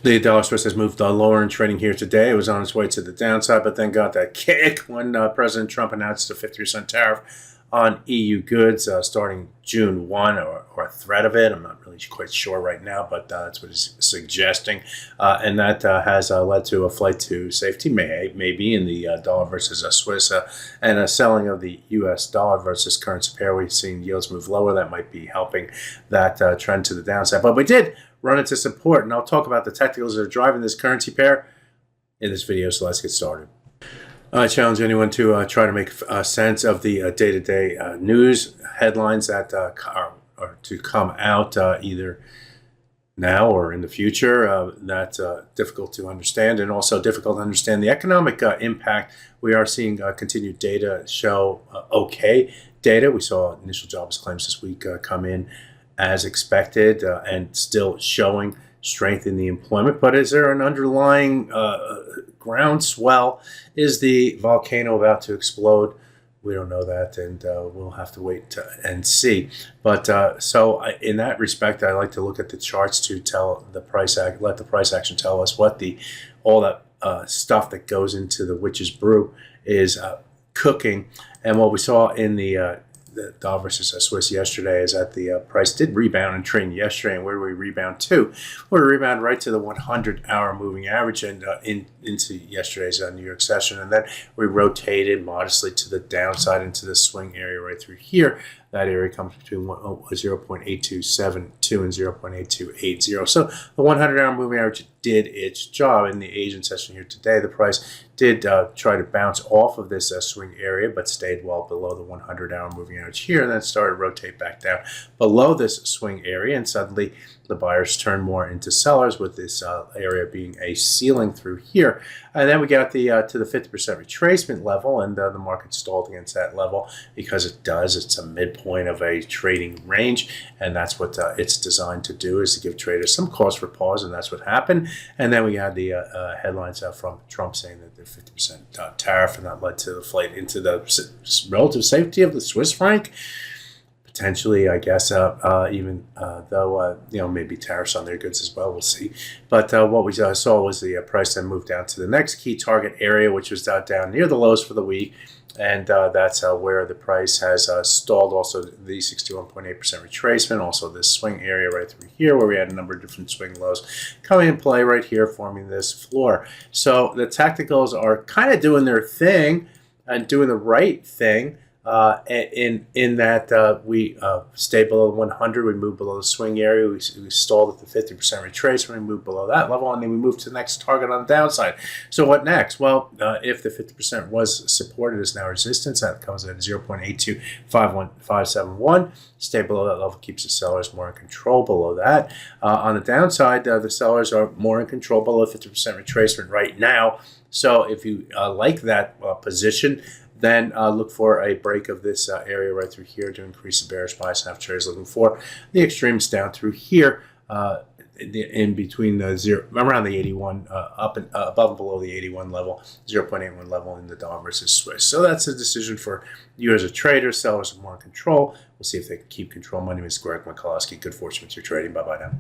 The dollar Swiss has moved lower in trading here today. It was on its way to the downside, but then got that kick when President Trump announced a 50% tariff on EU goods starting June 1, or a threat of it. I'm not really quite sure right now, but that's what he's suggesting. And that has led to a flight to safety, maybe in the dollar versus Swiss, and a selling of the US dollar versus currency pair. We've seen yields move lower. That might be helping that trend to the downside. But we did run into support, and I'll talk about the technicals that are driving this currency pair in this video, so let's get started. I challenge anyone to try to make sense of the day-to-day news headlines that are to come out either now or in the future. That's difficult to understand, and also difficult to understand the economic impact. We are seeing continued data show okay data. We saw initial jobs claims this week come in as expected, and still showing strength in the employment. But is there an underlying groundswell? Is the volcano about to explode? We don't know that, and we'll have to wait and see. But in that respect, I like to look at the charts to tell the price let the price action tell us what all that stuff that goes into the witch's brew is cooking. And what we saw in the dollar versus Swiss yesterday is that the price did rebound and trade yesterday. And where do we rebound to? We rebound right to the 100-hour moving average and into yesterday's New York session. And then we rotated modestly to the downside into the swing area right through here. That area comes between 0.8272 and 0.8280. So the 100-hour moving average did its job. In the Asian session here today, the price did try to bounce off of this swing area, but stayed well below the 100-hour moving average here, and then started to rotate back down below this swing area. And suddenly the buyers turned more into sellers, with this area being a ceiling through here. And then we got to the 50% retracement level, and the market stalled against that level because it does. It's a midpoint of a trading range, and that's what it's designed to do, is to give traders some cause for pause, and that's what happened. And then we had the headlines from Trump saying that the 50% tariff, and that led to the flight into the relative safety of the Swiss franc. Potentially, I guess, even though, maybe tariffs on their goods as well. We'll see. But what we saw was the price then moved down to the next key target area, which was down near the lows for the week. And that's where the price has stalled. Also, the 61.8% retracement. Also, this swing area right through here, where we had a number of different swing lows coming in play right here, forming this floor. So the technicals are kind of doing their thing and doing the right thing. In that we stay below 100, we move below the swing area, we stalled at the 50% retracement, we move below that level, and then we move to the next target on the downside. So what next? Well, if the 50% was supported as now resistance, that comes at 0.8251571. Stay below that level keeps the sellers more in control below that. On the downside, the sellers are more in control below 50% retracement right now. So if you like that position, then look for a break of this area right through here to increase the bearish bias. And traders looking for the extremes down through here, in between the around the 81, up and above and below the 81 level, 0.81 level in the dollar versus Swiss. So that's a decision for you as a trader. Sellers are more in control. We'll see if they can keep control. My name is Greg Mikulowski. Good fortune with your trading. Bye bye now.